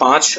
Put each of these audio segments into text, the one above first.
5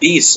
20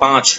5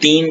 3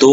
2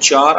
4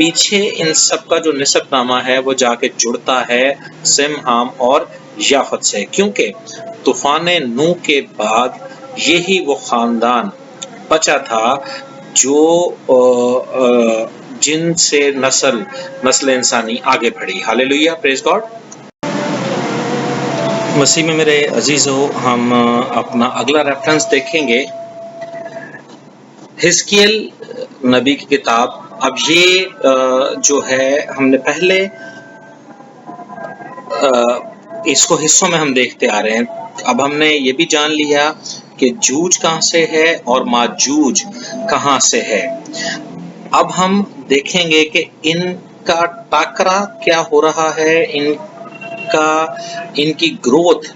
پیچھے ان سب کا جو نسب نامہ ہے وہ جا کے جڑتا ہے سم، ہام اور یافت سے، کیونکہ طوفان نوح کے بعد یہی وہ خاندان بچا تھا جو جن سے نسل انسانی آگے بڑھی۔ ہاللیلویہ، پریز گاڈ۔ مسیح میں میرے عزیزو، ہم اپنا اگلا ریفرنس دیکھیں گے حزقیل نبی کی کتاب۔ اب یہ جو ہے ہم نے پہلے اس کو حصوں میں ہم دیکھتے آ رہے ہیں۔ اب ہم نے یہ بھی جان لیا کہ جوج کہاں سے ہے اور ماجوج کہاں سے ہے۔ اب ہم دیکھیں گے کہ ان کا ٹاکرا کیا ہو رہا ہے، ان کی گروتھ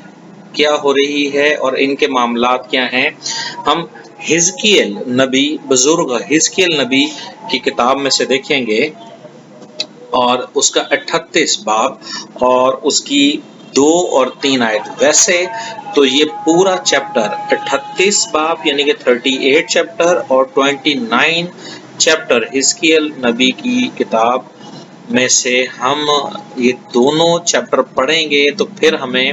کیا ہو رہی ہے اور ان کے معاملات کیا ہیں۔ ہم حزقیل نبی، بزرگ حزقیل نبی کی کتاب میں سے دیکھیں گے اور اس کا 38 باب اور اس کی 2 اور 3 آیت۔ ویسے تو یہ پورا چیپٹر 38 باب یعنی کہ 38 چیپٹر اور 29 چیپٹر حزقیل نبی کی کتاب میں سے ہم یہ دونوں چیپٹر پڑھیں گے تو پھر ہمیں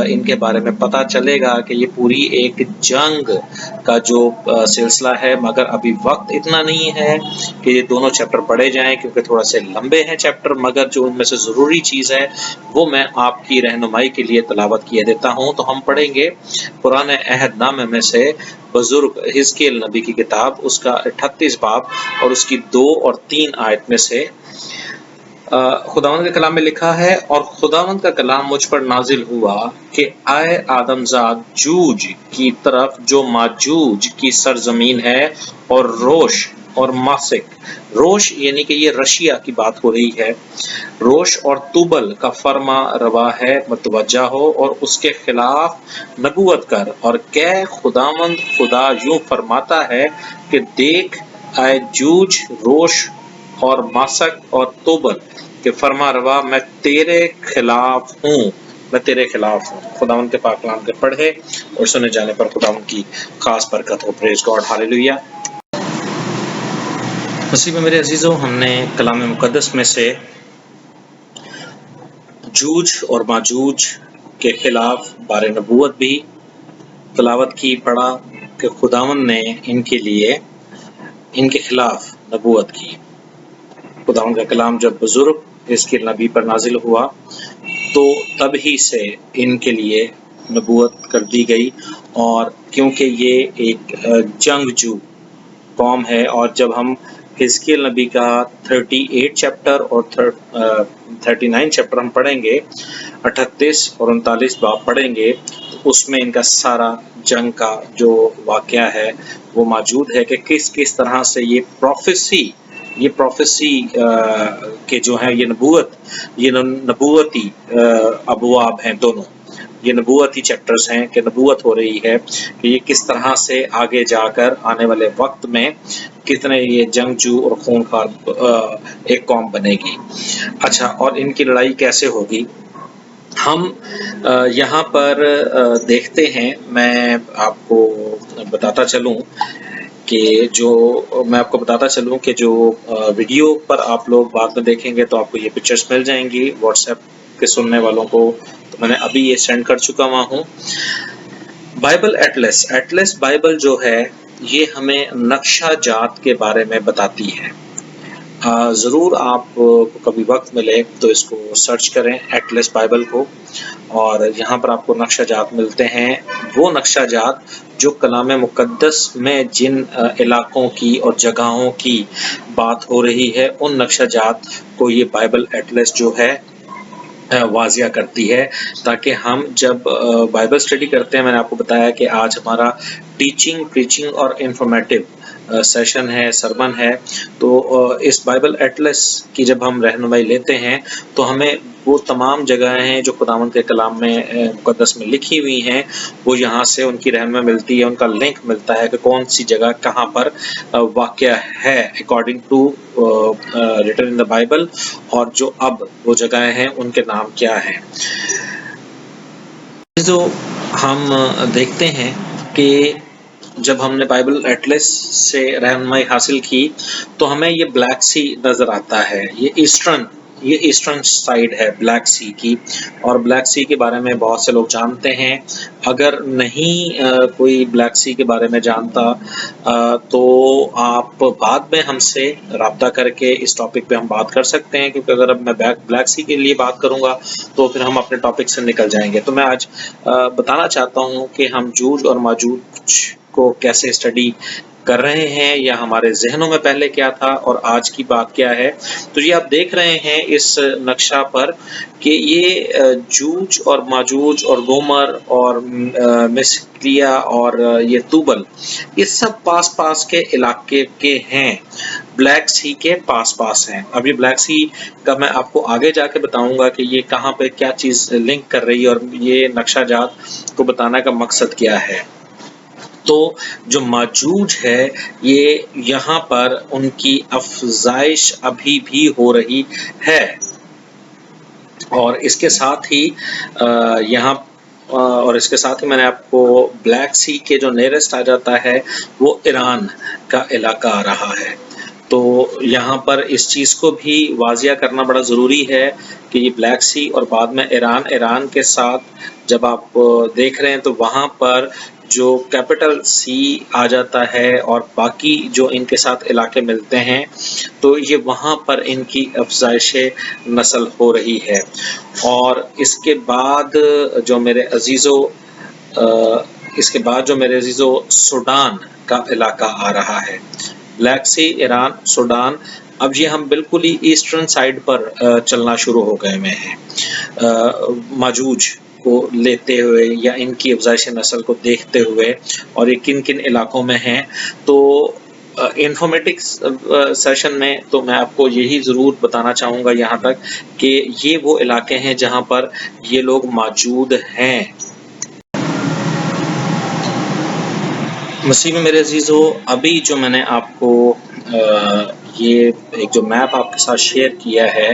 ان کے بارے میں پتہ چلے گا کہ یہ پوری ایک جنگ کا جو سلسلہ ہے، مگر ابھی وقت اتنا نہیں ہے کہ یہ دونوں چیپٹر پڑھے جائیں کیونکہ تھوڑا سے لمبے ہیں چیپٹر، مگر جو ان میں سے ضروری چیز ہے وہ میں آپ کی رہنمائی کے لیے تلاوت کیے دیتا ہوں۔ تو ہم پڑھیں گے پرانے عہد نامے میں سے بزرگ حزقیل نبی کی کتاب، اس کا 38 باب اور اس کی 2 اور 3 آیت میں سے۔ خداوند کے کلام میں لکھا ہے، اور خداوند کا کلام مجھ پر نازل ہوا کہ اے آدم زاد، جوج کی طرف جو ماجوج کی سرزمین ہے، اور روش اور ماسک، روش یعنی کہ یہ رشیا کی بات ہو رہی ہے، روش اور توبل کا فرما روا ہے، متوجہ ہو اور اس کے خلاف نبوت کر اور کہ خداوند خدا یوں فرماتا ہے کہ دیکھ اے جوج، روش اور ماسک اور توبل کہ فرما روا میں تیرے خلاف ہوں، میں تیرے خلاف ہوں۔ خداوند کے پاک کلام کے پڑھے اور سنے جانے پر خداوند کی خاص برکت ہو۔ پریز گاڈ، ہاللیلویہ۔ مسیح میں میرے عزیزو، ہم نے کلام مقدس میں سے جوج اور ماجوج کے خلاف بار نبوت بھی تلاوت کی، پڑھا کہ خداوند نے ان کے لیے ان کے خلاف نبوت کی۔ خداوند کا کلام جب بزرگ حزقیل نبی پر نازل ہوا تو تب ہی سے ان کے لیے نبوت کر دی گئی، اور کیونکہ یہ ایک جنگجو قوم ہے، اور جب ہم حزقیل نبی کا 38 چیپٹر اور 39 چیپٹر ہم پڑھیں گے، 38 اور 39 باب پڑھیں گے، تو اس میں ان کا سارا جنگ کا جو واقعہ ہے وہ موجود ہے کہ کس طرح سے یہ پروفیسی کے جو ہیں یہ نبوتی ابواب ہیں، دونوں یہ نبوتی چیپٹرز ہیں کہ نبوت ہو رہی ہے کہ یہ کس طرح سے آگے جا کر آنے والے وقت میں کتنے یہ جنگجو اور خونخوار ایک قوم بنے گی۔ اچھا، اور ان کی لڑائی کیسے ہوگی؟ ہم یہاں پر دیکھتے ہیں، میں آپ کو بتاتا چلوں کہ میں آپ کو بتاتا چلوں کہ جو ویڈیو پر آپ لوگ بعد میں دیکھیں گے تو آپ کو یہ پکچرز مل جائیں گی۔ واٹس ایپ کے سننے والوں کو تو میں نے ابھی یہ سینڈ کر چکا ہوں۔ بائبل ایٹلس بائبل جو ہے یہ ہمیں نقشہ جات کے بارے میں بتاتی ہے۔ ضرور آپ کو کبھی وقت ملے تو اس کو سرچ کریں، ایٹلس بائبل کو، اور یہاں پر آپ کو نقشہ جات ملتے ہیں، وہ نقشہ جات جو کلام مقدس میں جن علاقوں کی اور جگہوں کی بات ہو رہی ہے، ان نقشہ جات کو یہ بائبل ایٹلس جو ہے واضح کرتی ہے، تاکہ ہم جب بائبل اسٹڈی کرتے ہیں، میں نے آپ کو بتایا کہ آج ہمارا ٹیچنگ، پریچنگ اور انفارمیٹیو سیشن ہے، سرمن ہے، تو اس بائبل ایٹلس کی جب ہم رہنمائی لیتے ہیں تو ہمیں وہ تمام جگہیں ہیں جو خداوند کے کلام میں مقدس میں لکھی ہوئی ہیں، وہ یہاں سے ان کی رہنمائی ملتی ہے، ان کا لنک ملتا ہے کہ کون سی جگہ کہاں پر واقع ہے according to written in the Bible, اور جو اب وہ جگہیں ہیں ان کے نام کیا ہیں۔ جو ہم دیکھتے ہیں کہ جب ہم نے بائبل ایٹلس سے رہنمائی حاصل کی تو ہمیں یہ بلیک سی نظر آتا ہے، یہ ایسٹرن سائیڈ ہے بلیک سی کی، اور بلیک سی کے بارے میں بہت سے لوگ جانتے ہیں۔ اگر نہیں کوئی بلیک سی کے بارے میں جانتا تو آپ بعد میں ہم سے رابطہ کر کے اس ٹاپک پہ ہم بات کر سکتے ہیں، کیونکہ اگر اب میں بلیک سی کے لیے بات کروں گا تو پھر ہم اپنے ٹاپک سے نکل جائیں گے۔ تو میں آج بتانا چاہتا ہوں کہ ہم جوج اور ماجوج کو کیسے اسٹڈی کر رہے ہیں، یا ہمارے ذہنوں میں پہلے کیا تھا اور آج کی بات کیا ہے۔ تو یہ آپ دیکھ رہے ہیں اس نقشہ پر کہ یہ جوج اور ماجوج اور گومر اور مسکلیا اور یہ توبل، یہ سب پاس پاس کے علاقے کے ہیں، بلیک سی کے پاس پاس ہیں۔ اب یہ بلیک سی کا میں آپ کو آگے جا کے بتاؤں گا کہ یہ کہاں پہ کیا چیز لنک کر رہی ہے اور یہ نقشہ جات کو بتانا کا مقصد کیا ہے۔ تو جو ماجوج ہے یہ یہاں پر ان کی افزائش ابھی بھی ہو رہی ہے، اور اس کے ساتھ ہی یہاں اور اس کے ساتھ ہی میں نے آپ کو بلیک سی کے جو نیرسٹ آ جاتا ہے وہ ایران کا علاقہ آ رہا ہے۔ تو یہاں پر اس چیز کو بھی واضح کرنا بڑا ضروری ہے کہ یہ بلیک سی اور بعد میں ایران کے ساتھ جب آپ دیکھ رہے ہیں تو وہاں پر جو کیپٹل سی آ جاتا ہے اور باقی جو ان کے ساتھ علاقے ملتے ہیں، تو یہ وہاں پر ان کی افزائش نسل ہو رہی ہے۔ اور اس کے بعد جو میرے عزیزو سوڈان کا علاقہ آ رہا ہے، بلیک سی، ایران، سوڈان۔ اب یہ ہم بالکل ہی ایسٹرن سائیڈ پر چلنا شروع ہو گئے میں ہیں ماجوج کو لیتے ہوئے یا ان کی افزائش نسل کو دیکھتے ہوئے، اور یہ کن کن علاقوں میں ہیں۔ تو انفارمیٹکس سیشن میں تو میں آپ کو یہی ضرور بتانا چاہوں گا یہاں تک کہ یہ وہ علاقے ہیں جہاں پر یہ لوگ موجود ہیں۔ مسیح میں میرے عزیزو، ابھی جو میں نے آپ کو یہ ایک جو میپ آپ کے ساتھ شیئر کیا ہے،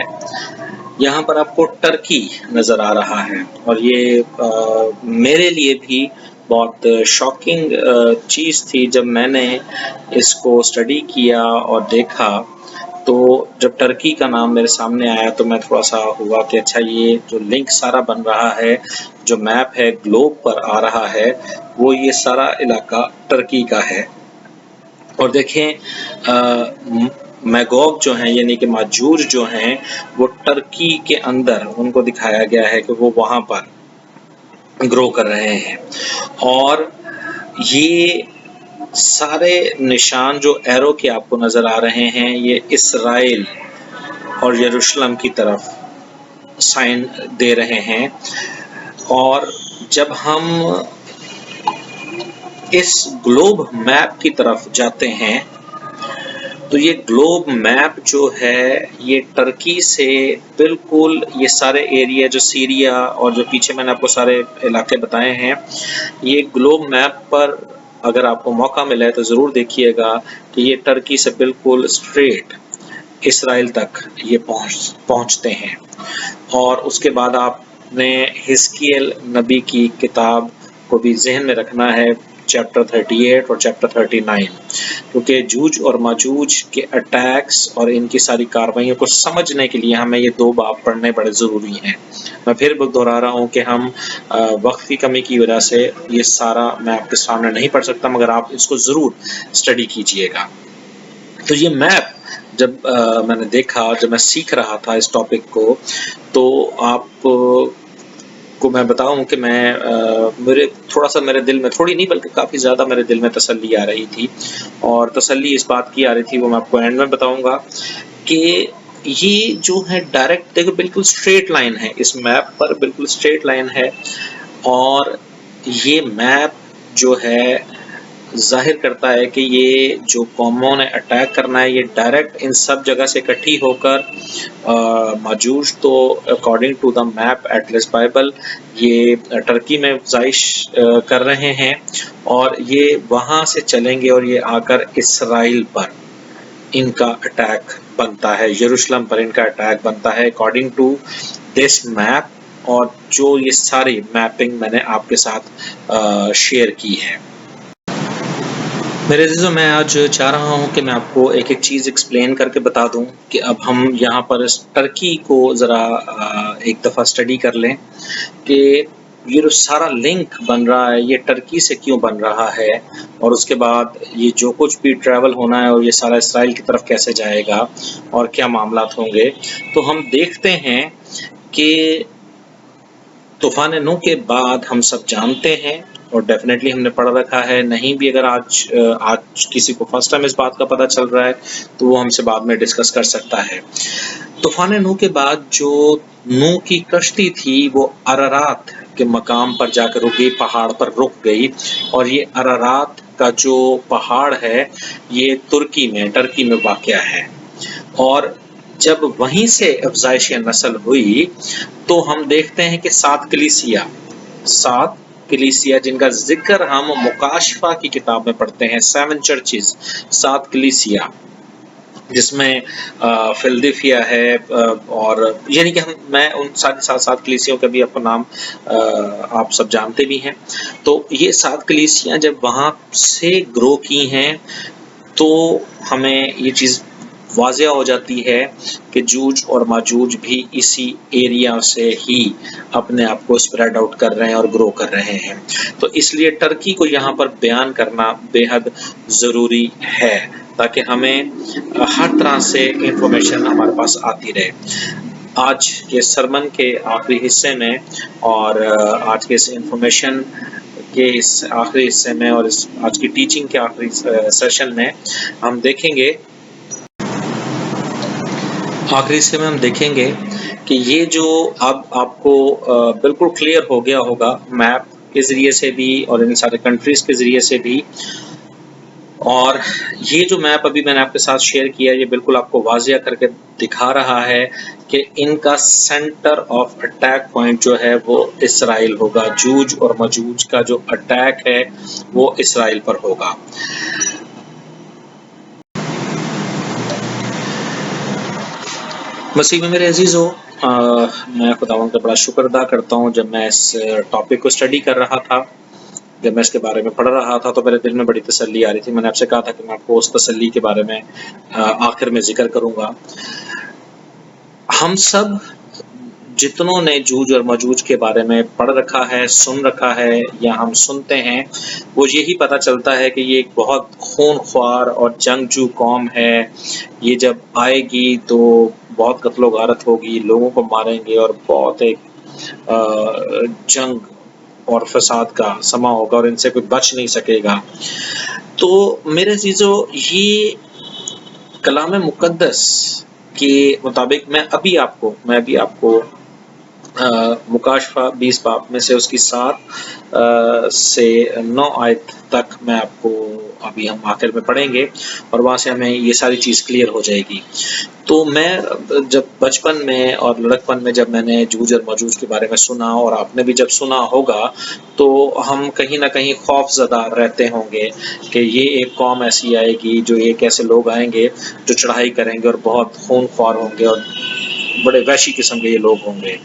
یہاں پر آپ کو ٹرکی نظر آ رہا ہے، اور یہ میرے لیے بھی بہت شاکنگ چیز تھی جب میں نے اس کو اسٹڈی کیا اور دیکھا۔ تو جب ٹرکی کا نام میرے سامنے آیا تو میں تھوڑا سا ہوا کہ اچھا، یہ جو لنک سارا بن رہا ہے، جو میپ ہے گلوب پر آ رہا ہے، وہ یہ سارا علاقہ ٹرکی کا ہے۔ اور دیکھیں میگوگ جو ہیں یعنی کہ ماجوج جو ہیں، وہ ٹرکی کے اندر ان کو دکھایا گیا ہے کہ وہ وہاں پر گرو کر رہے ہیں۔ اور یہ سارے نشان جو ایرو کے آپ کو نظر آ رہے ہیں، یہ اسرائیل اور یروشلم کی طرف سائن دے رہے ہیں۔ اور جب ہم اس گلوب میپ کی طرف جاتے ہیں تو یہ گلوب میپ جو ہے یہ ٹرکی سے بالکل یہ سارے ایریا جو سیریا اور جو پیچھے میں نے آپ کو سارے علاقے بتائے ہیں، یہ گلوب میپ پر اگر آپ کو موقع ملے تو ضرور دیکھیے گا کہ یہ ٹرکی سے بالکل اسٹریٹ اسرائیل تک یہ پہنچتے ہیں۔ اور اس کے بعد آپ نے حزقیل نبی کی کتاب کو بھی ذہن میں رکھنا ہے، چیپٹر 38 اور چیپٹر 39، کیونکہ جوج اور ماجوج کے اٹیکس اور ان کی ساری کاروائیوں کو سمجھنے کے لیے ہمیں یہ دو باب پڑھنے بڑے ضروری ہیں۔ میں پھر دہرا رہا ہوں کہ ہم وقت کی کمی کی وجہ سے یہ سارا میں آپ کے سامنے نہیں پڑھ سکتا، مگر آپ اس کو ضرور اسٹڈی کیجئے گا۔ تو یہ میپ جب میں نے دیکھا، جب میں سیکھ رہا تھا اس ٹاپک کو، تو آپ کو میں بتاؤں کہ تھوڑا سا میرے دل میں، تھوڑی نہیں بلکہ کافی زیادہ میرے دل میں تسلی آ رہی تھی، اور تسلی اس بات کی آ رہی تھی وہ میں آپ کو اینڈ میں بتاؤں گا کہ یہ جو ہے ڈائریکٹ دیکھو بالکل اسٹریٹ لائن ہے، اس میپ پر بالکل اسٹریٹ لائن ہے، اور یہ میپ جو ہے ظاہر کرتا ہے کہ یہ جو قوموں نے اٹیک کرنا ہے یہ ڈائریکٹ ان سب جگہ سے اکٹھی ہو کر ماجوج تو according to the map atlas Bible یہ ٹرکی میں افزائش کر رہے ہیں، اور یہ وہاں سے چلیں گے اور یہ آ کر اسرائیل پر ان کا اٹیک بنتا ہے، یروشلم پر ان کا اٹیک بنتا ہے اکارڈنگ ٹو دس میپ، اور جو یہ ساری میپنگ میں نے آپ کے ساتھ شیئر کی ہے۔ میرے عزیزوں، میں آج چاہ رہا ہوں کہ میں آپ کو ایک ایک چیز ایکسپلین کر کے بتا دوں کہ اب ہم یہاں پر اس ٹرکی کو ذرا ایک دفعہ اسٹڈی کر لیں کہ یہ جو سارا لنک بن رہا ہے یہ ٹرکی سے کیوں بن رہا ہے، اور اس کے بعد یہ جو کچھ بھی ٹریول ہونا ہے اور یہ سارا اسرائیل کی طرف کیسے جائے گا اور کیا معاملات ہوں گے۔ تو ہم دیکھتے ہیں کہ طوفان نوح کے بعد ہم سب جانتے ہیں اور ڈیفینیٹلی ہم نے پڑھ رکھا ہے، نہیں بھی اگر آج کسی کو فرسٹ ٹائم اس بات کا پتہ چل رہا ہے تو وہ ہم سے بعد میں ڈسکس کر سکتا ہے۔ طوفان نوح کے بعد جو نوح کی کشتی تھی وہ ارارات کے مقام پر جا کر رکی، پہاڑ پر رک گئی، اور یہ ارارات کا جو پہاڑ ہے یہ ٹرکی میں واقع ہے، اور جب وہیں سے افزائش نسل ہوئی تو ہم دیکھتے ہیں کہ سات کلیسیا جن کا ذکر ہم مکاشفہ کی کتاب میں پڑھتے ہیں، 7 چرچز، 7 کلیسیا، جس میں فلدیفیا ہے، اور یعنی کہ میں ان سات کلیسیوں کا بھی آپ کو نام آپ سب جانتے بھی ہیں۔ تو یہ 7 کلیسیاں جب وہاں سے گرو کی ہیں تو ہمیں یہ چیز واضح ہو جاتی ہے کہ جوج اور ماجوج بھی اسی ایریا سے ہی اپنے آپ کو اسپریڈ آؤٹ کر رہے ہیں اور گرو کر رہے ہیں۔ تو اس لیے ٹرکی کو یہاں پر بیان کرنا بے حد ضروری ہے تاکہ ہمیں ہر طرح سے انفارمیشن ہمارے پاس آتی رہے۔ آج کے سرمن کے آخری حصے میں اور آج کے اس انفارمیشن کے اس آخری حصے میں اور آج کی ٹیچنگ کے آخری سیشن میں ہم دیکھیں گے، آخری حصے میں ہم دیکھیں گے کہ یہ جو اب آپ کو بالکل کلیئر ہو گیا ہوگا میپ کے ذریعے سے بھی اور ان سارے کنٹریز کے ذریعے سے بھی، اور یہ جو میپ ابھی میں نے آپ کے ساتھ شیئر کیا یہ بالکل آپ کو واضح کر کے دکھا رہا ہے کہ ان کا سینٹر آف اٹیک پوائنٹ جو ہے وہ اسرائیل ہوگا، جوج اور مجوج کا جو اٹیک ہے وہ اسرائیل پر ہوگا۔ مسیح میں میرے عزیزو، میں خداوند کا بڑا شکر ادا کرتا ہوں، جب میں اس ٹاپک کو اسٹڈی کر رہا تھا، جب میں اس کے بارے میں پڑھ رہا تھا تو میرے دل میں بڑی تسلی آ رہی تھی۔ میں نے آپ سے کہا تھا کہ میں آپ کو اس تسلی کے بارے میں آخر میں ذکر کروں گا۔ ہم سب جتنوں نے جوج اور مجوج کے بارے میں پڑھ رکھا ہے، سن رکھا ہے یا ہم سنتے ہیں، وہ یہی پتہ چلتا ہے کہ یہ ایک بہت خون خوار اور جنگجو قوم ہے۔ یہ جب آئے گی تو بہت قتل و غارت ہوگی، لوگوں کو ماریں گے اور بہت ایک جنگ اور فساد کا سما ہوگا اور ان سے کوئی بچ نہیں سکے گا۔ تو میرے عزیزو، یہ کلام مقدس کے مطابق میں ابھی آپ کو مکاشفہ 20 باب میں سے اس کی 7 سے 9 آیت تک میں آپ کو ابھی ہم آخر میں پڑھیں گے اور وہاں سے ہمیں یہ ساری چیز کلیئر ہو جائے گی۔ تو میں جب بچپن میں اور لڑکپن میں جب میں نے جوج اور ماجوج کے بارے میں سنا اور آپ نے بھی جب سنا ہوگا تو ہم کہیں نہ کہیں خوف زدہ رہتے ہوں گے کہ یہ ایک قوم ایسی آئے گی، جو ایک ایسے لوگ آئیں گے جو چڑھائی کریں گے اور بہت خون خوار ہوں گے اور بڑے وحشی قسم کے یہ لوگ ہوں گے۔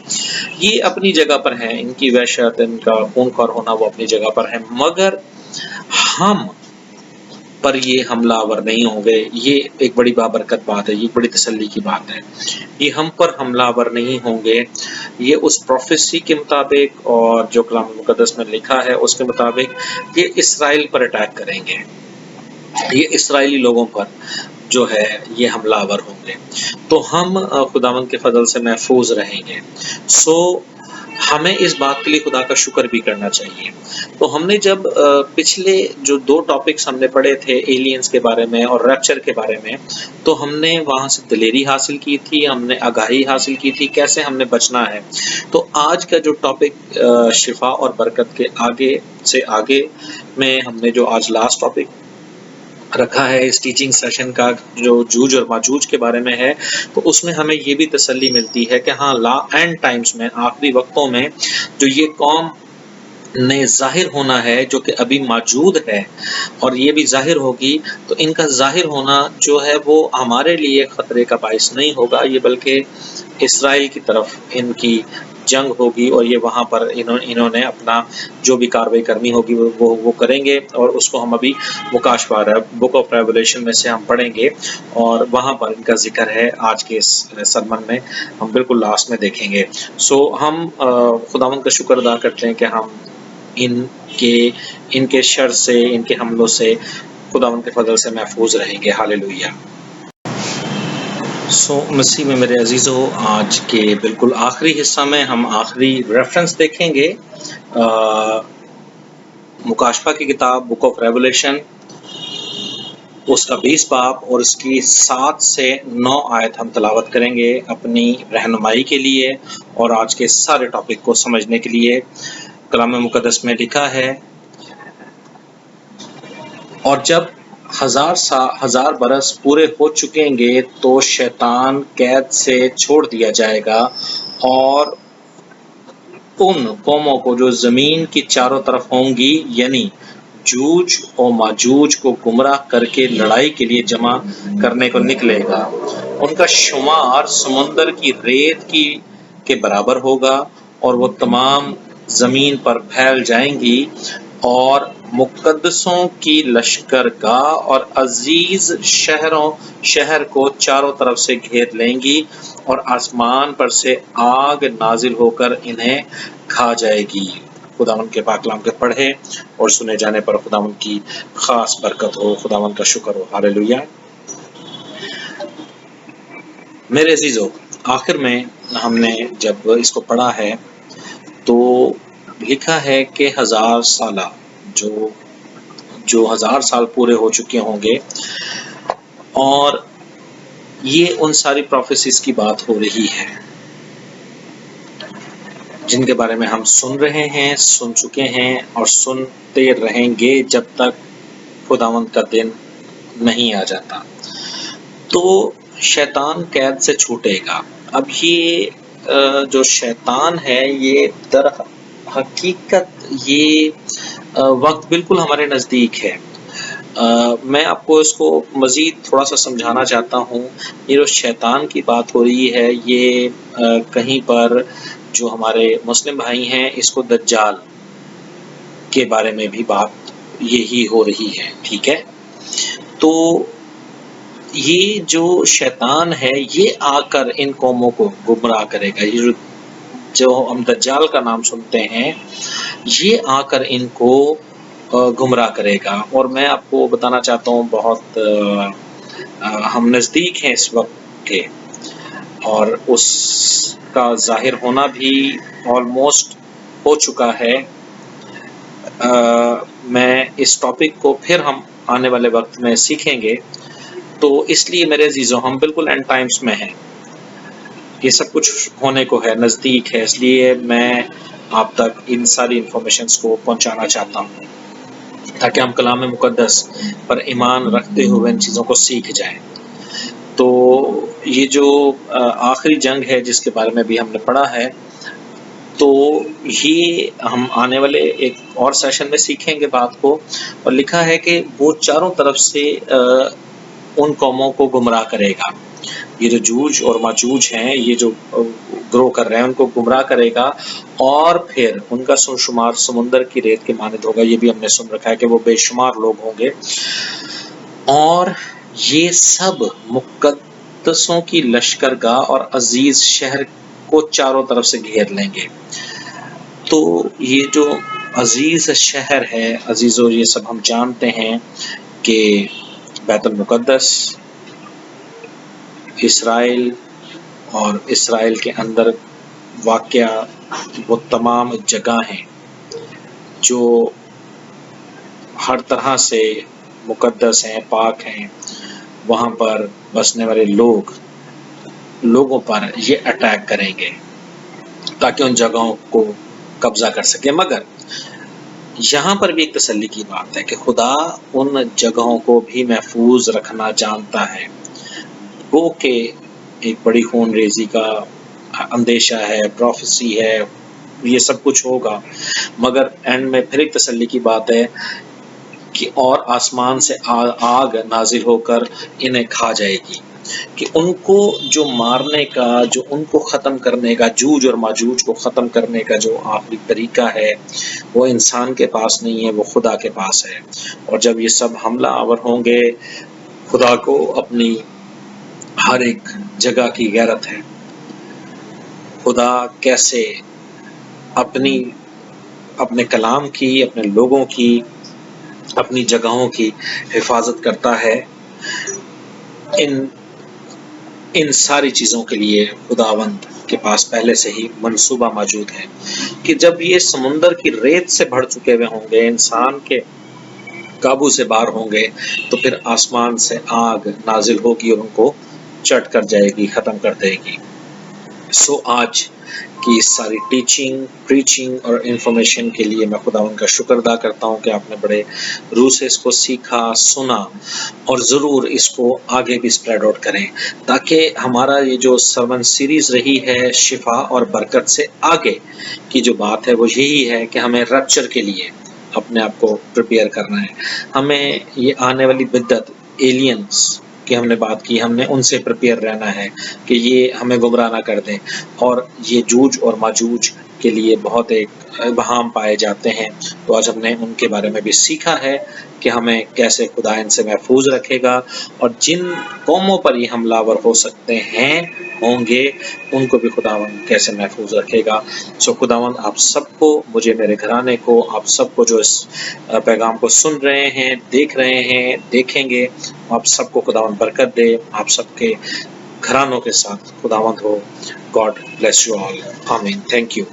یہ اپنی جگہ پر ہیں، ان کی وحشت، ان کا خون خوار ہونا وہ اپنی جگہ پر ہے، مگر ہم پر یہ حملہ آور نہیں ہوں گے۔ یہ ایک بڑی بابرکت بات ہے، یہ بڑی تسلی کی بات ہے۔ یہ ہم پر حملہ آور نہیں ہوں گے، یہ اس پروفیسی کے مطابق اور جو کلام مقدس میں لکھا ہے اس کے مطابق یہ اسرائیل پر اٹیک کریں گے، یہ اسرائیلی لوگوں پر جو ہے یہ حملہ آور ہوں گے، تو ہم خداوند کے فضل سے محفوظ رہیں گے۔ ہمیں اس بات کے لیے خدا کا شکر بھی کرنا چاہیے۔ تو ہم نے جب پچھلے جو 2 ٹاپکس ہم نے پڑھے تھے ایلینز کے بارے میں اور ریپچر کے بارے میں، تو ہم نے وہاں سے دلیری حاصل کی تھی، ہم نے آگاہی حاصل کی تھی کیسے ہم نے بچنا ہے۔ تو آج کا جو ٹاپک شفا اور برکت کے آگے میں ہم نے جو آج لاسٹ ٹاپک رکھا ہے اس ٹیچنگ سیشن کا، جو جوج اور ماجوج کے بارے میں ہے، تو اس میں ہمیں یہ بھی تسلی ملتی ہے کہ ہاں اینڈ ٹائمز میں، آخری وقتوں میں جو یہ قوم نے ظاہر ہونا ہے جو کہ ابھی موجود ہے اور یہ بھی ظاہر ہوگی، تو ان کا ظاہر ہونا جو ہے وہ ہمارے لیے خطرے کا باعث نہیں ہوگا، یہ بلکہ اسرائیل کی طرف ان کی جنگ ہوگی اور یہ وہاں پر انہوں نے اپنا جو بھی کاروائی کرنی ہوگی وہ کریں گے، اور اس کو ہم ابھی مکاشفہ بک آف ریولیشن میں سے ہم پڑھیں گے، اور وہاں پر ان کا ذکر ہے آج کے اس سرمن میں، ہم بالکل لاسٹ میں دیکھیں گے۔ سو ہم خداوند کا شکر ادا کرتے ہیں کہ ہم ان کے شر سے، ان کے حملوں سے خداوند کے فضل سے محفوظ رہیں گے۔ ہالیلویہ۔ مسیح میں میرے عزیزو، آج کے بالکل آخری حصہ میں ہم آخری ریفرنس دیکھیں گے، مکاشفہ کی کتاب بک آف ریولیشن، اس کا 20 باب اور اس کی 7 سے 9 آیت ہم تلاوت کریں گے اپنی رہنمائی کے لیے اور آج کے سارے ٹاپک کو سمجھنے کے لیے۔ کلام مقدس میں لکھا ہے، اور جب 1000 برس پورے ہو چکیں گے تو شیطان قید سے چھوڑ دیا جائے گا، اور ان قوموں کو جو زمین کی چاروں طرف ہوں گی، یعنی جوج اور ماجوج کو گمراہ کر کے لڑائی کے لیے جمع کرنے کو نکلے گا۔ ان کا شمار سمندر کی ریت کے برابر ہوگا، اور وہ تمام زمین پر پھیل جائیں گی، اور مقدسوں کی لشکرگاہ اور عزیز شہر کو چاروں طرف سے گھیر لیں گی، اور آسمان پر سے آگ نازل ہو کر انہیں کھا جائے گی۔ خداوند کے پاک کلام کے پڑھے اور سنے جانے پر خداوند کی خاص برکت ہو، خداوند کا شکر ہو۔ ہالیلویہ۔ میرے عزیزو، آخر میں ہم نے جب اس کو پڑھا ہے تو لکھا ہے کہ 1000 سالہ جو 1000 سال پورے ہو چکے ہوں گے، اور یہ ان ساری پروفیسیز کی بات ہو رہی ہے جن کے بارے میں ہم سن رہے ہیں، سن چکے ہیں اور سنتے رہیں گے جب تک خداوند کا دن نہیں آ جاتا۔ تو شیطان قید سے چھوٹے گا۔ اب یہ جو شیطان ہے، یہ در حقیقت یہ وقت بالکل ہمارے نزدیک ہے۔ میں آپ کو اس کو مزید تھوڑا سا سمجھانا چاہتا ہوں۔ یہ جو شیطان کی بات ہو رہی ہے، یہ کہیں پر جو ہمارے مسلم بھائی ہیں، اس کو دجال کے بارے میں بھی بات یہی ہو رہی ہے، ٹھیک ہے؟ تو یہ جو شیطان ہے، یہ آ کر ان قوموں کو گمراہ کرے گا۔ یہ جو ہم دجال کا نام سنتے ہیں، یہ آ کر ان کو گمراہ کرے گا۔ اور میں آپ کو بتانا چاہتا ہوں، بہت ہم نزدیک ہیں اس وقت کے، اور اس کا ظاہر ہونا بھی آلموسٹ ہو چکا ہے۔ میں اس ٹاپک کو پھر ہم آنے والے وقت میں سیکھیں گے، تو اس لیے میرے عزیزوں، ہم بالکل اینڈ ٹائمز میں ہیں، یہ سب کچھ ہونے کو ہے، نزدیک ہے، اس لیے میں آپ تک ان ساری انفارمیشنز کو پہنچانا چاہتا ہوں تاکہ ہم کلام مقدس پر ایمان رکھتے ہوئے ان چیزوں کو سیکھ جائیں۔ تو یہ جو آخری جنگ ہے جس کے بارے میں بھی ہم نے پڑھا ہے، تو یہ ہم آنے والے ایک اور سیشن میں سیکھیں گے بات کو، اور لکھا ہے کہ وہ چاروں طرف سے ان قوموں کو گمراہ کرے گا۔ یہ جو جوج اور ماجوج ہیں، یہ جو گروہ کر رہے ہیں، ان کو گمراہ کرے گا، اور پھر ان کا شمار سمندر کی ریت کے مانند ہوگا۔ یہ بھی ہم نے سن رکھا ہے کہ وہ بے شمار لوگ ہوں گے، اور یہ سب مقدسوں کی لشکرگاہ اور عزیز شہر کو چاروں طرف سے گھیر لیں گے۔ تو یہ جو عزیز شہر ہے، عزیزو، یہ سب ہم جانتے ہیں کہ بیت المقدس، اسرائیل، اور اسرائیل کے اندر واقع وہ تمام جگہ ہیں جو ہر طرح سے مقدس ہیں، پاک ہیں۔ وہاں پر بسنے والے لوگوں پر یہ اٹیک کریں گے تاکہ ان جگہوں کو قبضہ کر سکے۔ مگر یہاں پر بھی ایک تسلی کی بات ہے کہ خدا ان جگہوں کو بھی محفوظ رکھنا جانتا ہے۔ وہ کہ ایک بڑی خون ریزی کا اندیشہ ہے، پروفیسی ہے، یہ سب کچھ ہوگا، مگر اینڈ میں پھر ایک تسلی کی بات ہے کہ اور آسمان سے آگ نازل ہو کر انہیں کھا جائے گی۔ کہ ان کو جو مارنے کا، جو ان کو ختم کرنے کا، جوج اور ماجوج کو ختم کرنے کا جو آخری طریقہ ہے وہ انسان کے پاس نہیں ہے، وہ خدا کے پاس ہے۔ اور جب یہ سب حملہ آور ہوں گے، خدا کو اپنی ہر ایک جگہ کی غیرت ہے، خدا کیسے اپنے کلام کی، اپنے لوگوں کی، اپنی جگہوں کی حفاظت کرتا ہے، ان ساری چیزوں کے لیے خداوند کے پاس پہلے سے ہی منصوبہ موجود ہے کہ جب یہ سمندر کی ریت سے بھر چکے ہوئے ہوں گے، انسان کے قابو سے باہر ہوں گے، تو پھر آسمان سے آگ نازل ہوگی اور ان کو چٹ کر جائے گی، ختم کر دے گی۔ سو آج کی ساری ٹیچنگ، پریچنگ اور انفارمیشن کے لیے میں خداوند کا شکر ادا کرتا ہوں کہ آپ نے بڑے روح سے اس کو سیکھا، سنا، اور ضرور اس کو آگے بھی اسپریڈ آؤٹ کریں، تاکہ ہمارا یہ جو سرمن سیریز رہی ہے شفا اور برکت سے آگے کی جو بات ہے وہ یہی ہے کہ ہمیں ریپچر کے لیے اپنے آپ کو پریپیئر کرنا ہے۔ ہمیں یہ آنے والی بدت، ایلینز کی ہم نے بات کی، ہم نے ان سے پریپیئر رہنا ہے کہ یہ ہمیں گمراہ نہ کر دیں، اور یہ جوج اور ماجوج کے لیے بہت ایک ابہام پائے جاتے ہیں، تو آج ہم نے ان کے بارے میں بھی سیکھا ہے کہ ہمیں کیسے خدا ان سے محفوظ رکھے گا، اور جن قوموں پر یہ حملہ آور ہو سکتے ہیں، ہوں گے، ان کو بھی خداوند کیسے محفوظ رکھے گا۔ سو خداوند آپ سب کو، مجھے، میرے گھرانے کو، آپ سب کو جو اس پیغام کو سن رہے ہیں، دیکھ رہے ہیں، دیکھیں گے، آپ سب کو خداوند برکت دے، آپ سب کے گھرانوں کے ساتھ خداوند ہو۔ گاڈ بلیس یو آل، آمین۔ Thank you.